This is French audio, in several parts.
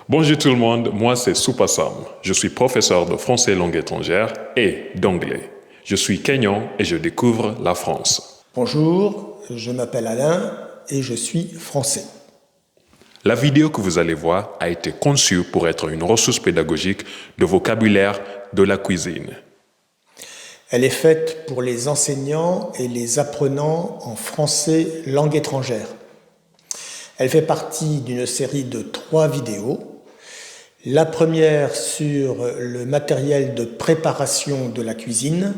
Bonjour tout le monde, moi c'est Supasam. Je suis professeur de français langue étrangère et d'anglais. Je suis Kenyan et je découvre la France. Bonjour, je m'appelle Alain et je suis français. La vidéo que vous allez voir a été conçue pour être une ressource pédagogique de vocabulaire de la cuisine. Elle est faite pour les enseignants et les apprenants en français langue étrangère. Elle fait partie d'une série de 3 vidéos. La première sur le matériel de préparation de la cuisine,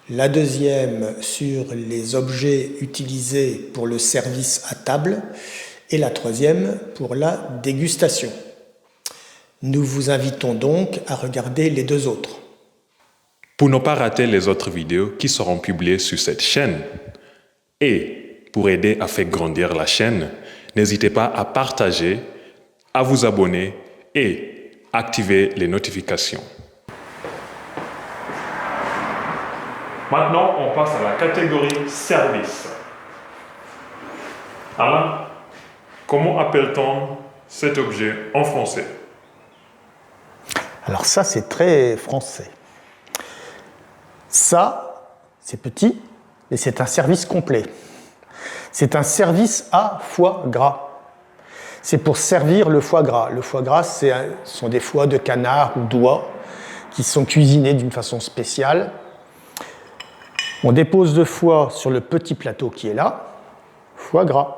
la deuxième sur les objets utilisés pour le service à table et la troisième pour la dégustation. Nous vous invitons donc à regarder les 2 autres. Pour ne pas rater les autres vidéos qui seront publiées sur cette chaîne et pour aider à faire grandir la chaîne, n'hésitez pas à partager, à vous abonner et activer les notifications. Maintenant, on passe à la catégorie service. Alain, comment appelle-t-on cet objet en français? Alors ça, c'est très français. Ça, c'est petit, mais c'est un service complet. C'est un service à foie gras. C'est pour servir le foie gras. Le foie gras, ce sont des foies de canard ou d'oie qui sont cuisinés d'une façon spéciale. On dépose le foie sur le petit plateau qui est là, foie gras,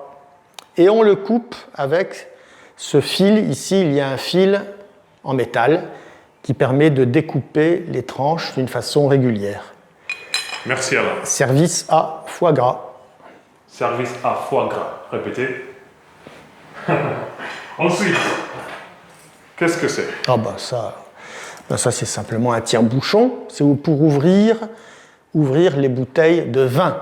et on le coupe avec ce fil. Ici, il y a un fil en métal qui permet de découper les tranches d'une façon régulière. Merci Alain. Service à foie gras. Service à foie gras. Répétez. Ensuite, qu'est-ce que c'est? Ça c'est simplement un tire-bouchon. C'est pour ouvrir les bouteilles de vin.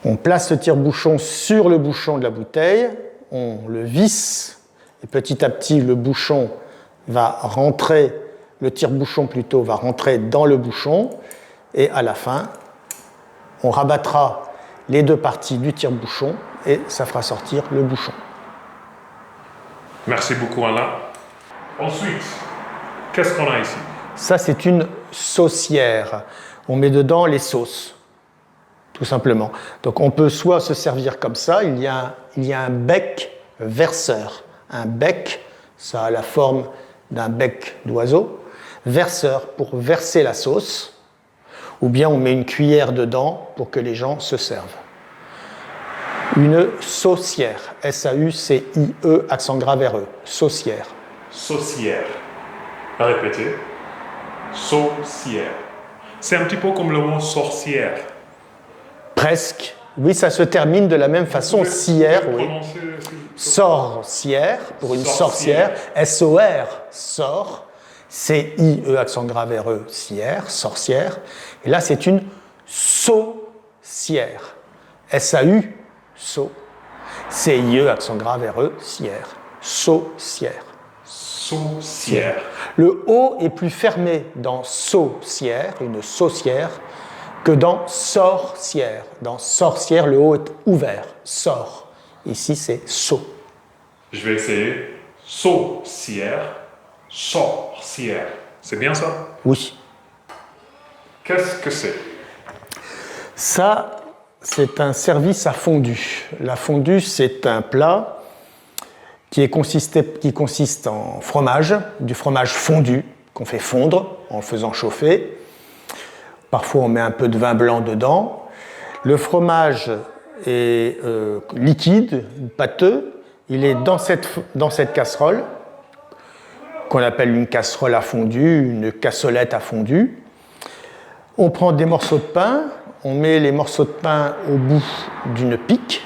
On place le tire-bouchon sur le bouchon de la bouteille, on le visse, et petit à petit le tire-bouchon plutôt va rentrer dans le bouchon, et à la fin, on rabattra les 2 parties du tire-bouchon et ça fera sortir le bouchon. Merci beaucoup Alain. Ensuite, qu'est-ce qu'on a ici? Ça, c'est une saucière. On met dedans les sauces, tout simplement. Donc on peut soit se servir comme ça, il y a un bec verseur. Un bec, ça a la forme d'un bec d'oiseau. Verseur pour verser la sauce, ou bien on met une cuillère dedans pour que les gens se servent. Une saucière, S-A-U-C-I-E, accent grave R-E, saucière. Saucière. Répétez. Saucière. C'est un petit peu comme le mot sorcière. Presque. Oui, ça se termine de la même façon. Cière, oui. Sorcière, pour une sorcière. S-O-R, sort. C-I-E, accent grave R-E, cière, sorcière. Et là, c'est une saucière. S-A-U, so. C-I-E, accent grave R-E, cière. Saucière. Saucière. Le O est plus fermé dans saucière, une saucière, que dans sorcière. Dans sorcière, le O est ouvert, sort. Ici, c'est so. Je vais essayer. Saucière, sorcière. C'est bien ça? Oui. Qu'est-ce que c'est? Ça, c'est un service à fondue. La fondue, c'est un plat qui consiste en fromage, du fromage fondu, qu'on fait fondre en le faisant chauffer. Parfois, on met un peu de vin blanc dedans. Le fromage est liquide, pâteux. Il est dans cette casserole, qu'on appelle une casserole à fondue, une cassolette à fondue. On prend des morceaux de pain, on met les morceaux de pain au bout d'une pique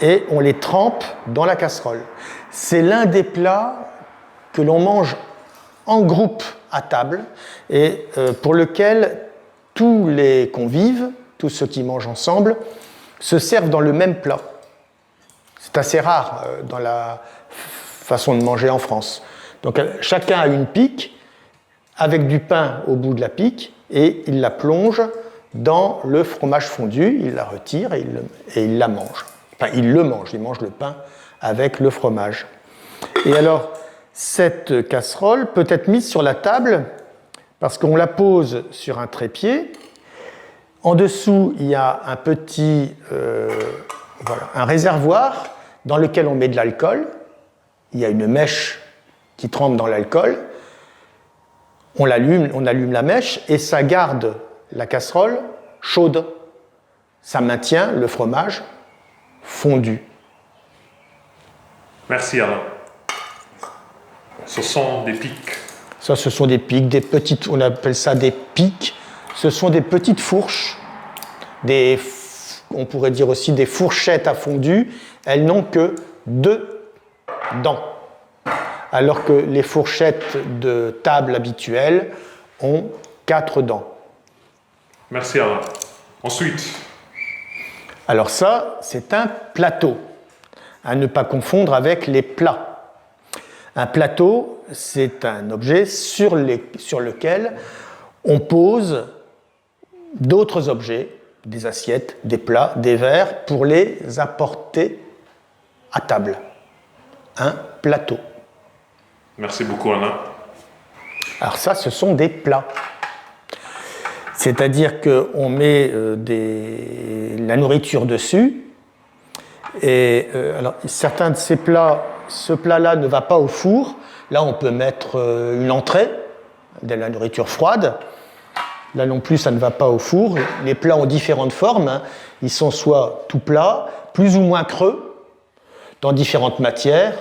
et on les trempe dans la casserole. C'est l'un des plats que l'on mange en groupe à table et pour lequel tous les convives, tous ceux qui mangent ensemble, se servent dans le même plat. C'est assez rare dans la façon de manger en France. Donc chacun a une pique avec du pain au bout de la pique et il la plonge dans le fromage fondu, il la retire et il la mange. Enfin, il le mange, il mange le pain avec le fromage. Et alors, cette casserole peut être mise sur la table parce qu'on la pose sur un trépied. En dessous, il y a un petit un réservoir dans lequel on met de l'alcool. Il y a une mèche qui trempe dans l'alcool. On allume la mèche et ça garde la casserole chaude. Ça maintient le fromage fondu. Merci Alain. Ce sont des pics. Ça, ce sont des pics, des petites, on appelle ça des pics. Ce sont des petites fourches, on pourrait dire aussi des fourchettes à fondu. Elles n'ont que 2 dents, alors que les fourchettes de table habituelles ont 4 dents. Merci Alain. Ensuite. Alors ça, c'est un plateau, à ne pas confondre avec les plats. Un plateau, c'est un objet sur lequel on pose d'autres objets, des assiettes, des plats, des verres, pour les apporter à table. Un plateau. Merci beaucoup Alain. Alors ça, ce sont des plats. C'est-à-dire qu'on met la nourriture dessus, et alors, certains de ces plats, ce plat-là ne va pas au four. Là, on peut mettre une entrée, de la nourriture froide. Là non plus, ça ne va pas au four. Les plats ont différentes formes. Hein. Ils sont soit tout plats, plus ou moins creux, dans différentes matières.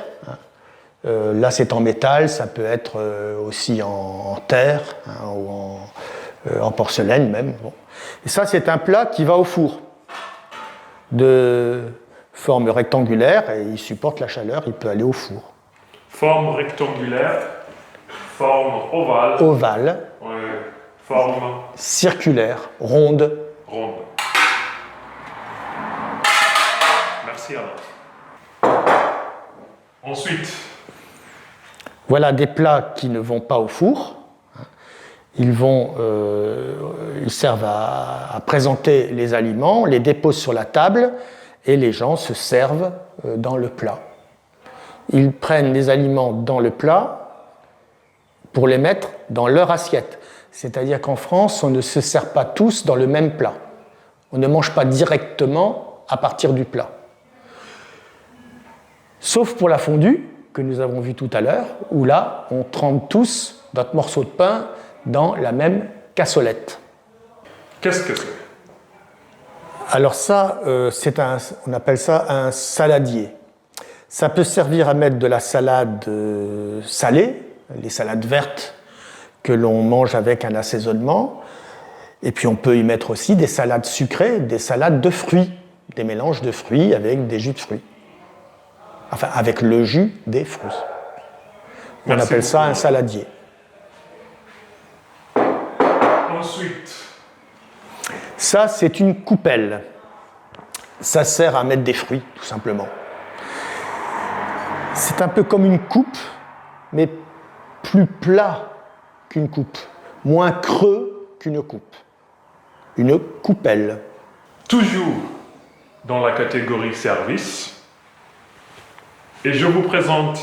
Là, c'est en métal, ça peut être aussi en terre ou en porcelaine même. Bon. Et ça, c'est un plat qui va au four, de forme rectangulaire, et il supporte la chaleur, il peut aller au four. Forme rectangulaire, forme ovale. Ovale. Ouais. Forme circulaire, ronde. Ronde. Merci Alain. Ensuite. Voilà des plats qui ne vont pas au four. Ils servent à présenter les aliments, on les dépose sur la table et les gens se servent dans le plat. Ils prennent les aliments dans le plat pour les mettre dans leur assiette. C'est-à-dire qu'en France, on ne se sert pas tous dans le même plat. On ne mange pas directement à partir du plat. Sauf pour la fondue, que nous avons vue tout à l'heure, où là, on trempe tous notre morceau de pain dans la même cassolette. Qu'est-ce que c'est ? Alors ça, on appelle ça un saladier. Ça peut servir à mettre de la salade salée, les salades vertes que l'on mange avec un assaisonnement. Et puis on peut y mettre aussi des salades sucrées, des salades de fruits, des mélanges de fruits avec des jus de fruits. Enfin, avec le jus des fruits. On appelle ça un saladier. Ensuite. Ça, c'est une coupelle. Ça sert à mettre des fruits, tout simplement. C'est un peu comme une coupe, mais plus plat qu'une coupe, moins creux qu'une coupe. Une coupelle. Toujours dans la catégorie service, et je vous présente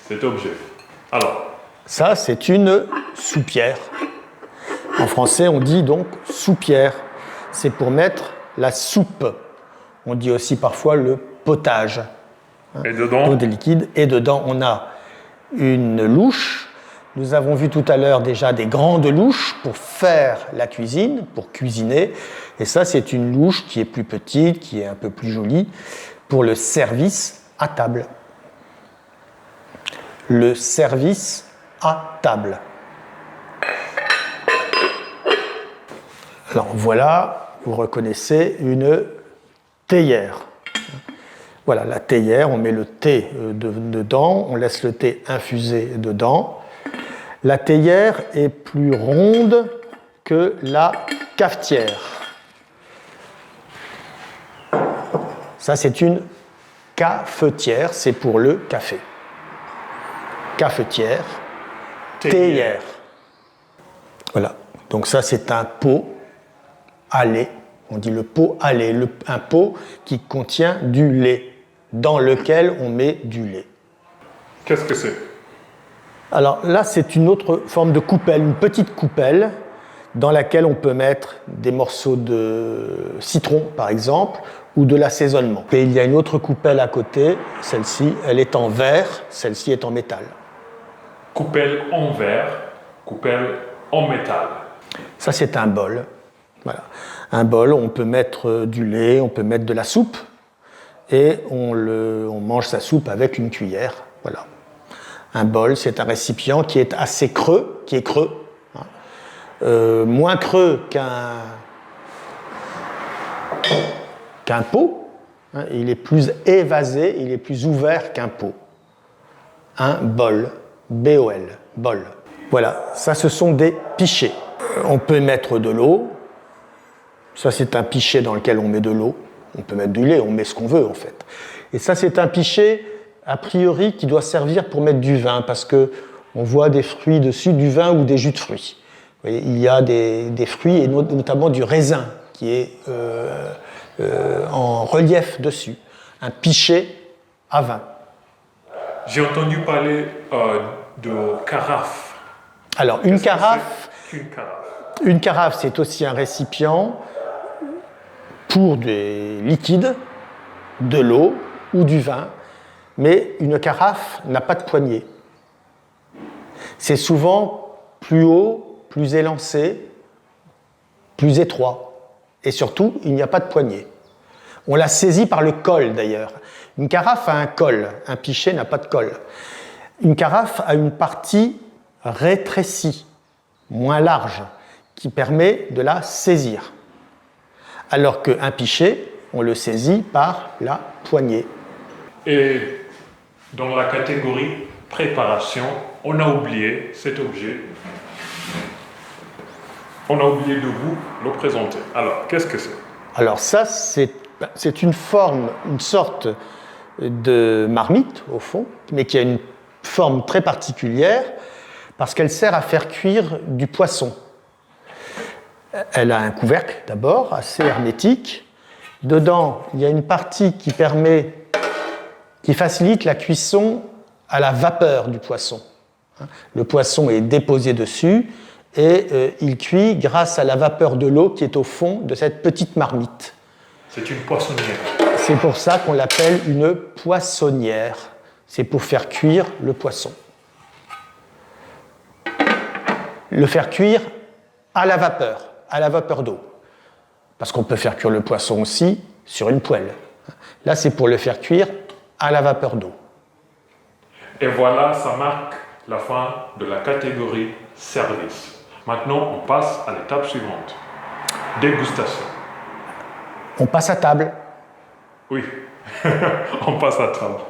cet objet. Alors. Ça, c'est une soupière. En français, on dit donc soupière. C'est pour mettre la soupe. On dit aussi parfois le potage. Et dedans ? Des liquides. Et dedans, on a une louche. Nous avons vu tout à l'heure déjà des grandes louches pour faire la cuisine, pour cuisiner. Et ça, c'est une louche qui est plus petite, qui est un peu plus jolie, pour le service à table. Le service à table. Alors voilà, vous reconnaissez une théière. Voilà, la théière, on met le thé dedans, on laisse le thé infuser dedans. La théière est plus ronde que la cafetière. Ça, c'est une cafetière, c'est pour le café. Cafetière, théière. Voilà, donc ça, c'est un pot à lait. On dit le pot à lait, un pot qui contient du lait, dans lequel on met du lait. Qu'est-ce que c'est? Alors là, c'est une autre forme de coupelle, une petite coupelle dans laquelle on peut mettre des morceaux de citron, par exemple, ou de l'assaisonnement. Et il y a une autre coupelle à côté, celle-ci, elle est en verre, celle-ci est en métal. Coupelle en verre, coupelle en métal. Ça, c'est un bol. Voilà. Un bol, on peut mettre du lait, on peut mettre de la soupe, et on mange sa soupe avec une cuillère. Voilà. Un bol, c'est un récipient qui est assez creux, qui est creux, moins creux qu'un pot. Il est plus évasé, il est plus ouvert qu'un pot. Un bol, B-O-L, bol. Voilà, ça ce sont des pichets. On peut mettre de l'eau. Ça c'est un pichet dans lequel on met de l'eau. On peut mettre du lait, on met ce qu'on veut en fait. Et ça c'est un pichet a priori qui doit servir pour mettre du vin parce que on voit des fruits dessus, du vin ou des jus de fruits. Vous voyez, il y a des fruits et notamment du raisin qui est en relief dessus. Un pichet à vin. J'ai entendu parler de carafe. Alors une carafe, Une carafe, c'est aussi un récipient pour des liquides, de l'eau ou du vin, mais une carafe n'a pas de poignée. C'est souvent plus haut, plus élancé, plus étroit. Et surtout, il n'y a pas de poignée. On la saisit par le col d'ailleurs. Une carafe a un col, un pichet n'a pas de col. Une carafe a une partie rétrécie, moins large, qui permet de la saisir. Alors qu'un pichet, on le saisit par la poignée. Et dans la catégorie préparation, on a oublié cet objet. On a oublié de vous le présenter. Alors, qu'est-ce que c'est? Alors ça, c'est une forme, une sorte de marmite, au fond, mais qui a une forme très particulière parce qu'elle sert à faire cuire du poisson. Elle a un couvercle, d'abord, assez hermétique. Dedans, il y a une partie qui facilite la cuisson à la vapeur du poisson. Le poisson est déposé dessus et il cuit grâce à la vapeur de l'eau qui est au fond de cette petite marmite. C'est une poissonnière. C'est pour ça qu'on l'appelle une poissonnière. C'est pour faire cuire le poisson. Le faire cuire à la vapeur d'eau. Parce qu'on peut faire cuire le poisson aussi sur une poêle. Là, c'est pour le faire cuire à la vapeur d'eau. Et voilà, ça marque la fin de la catégorie service. Maintenant, on passe à l'étape suivante. Dégustation. On passe à table. Oui, on passe à table.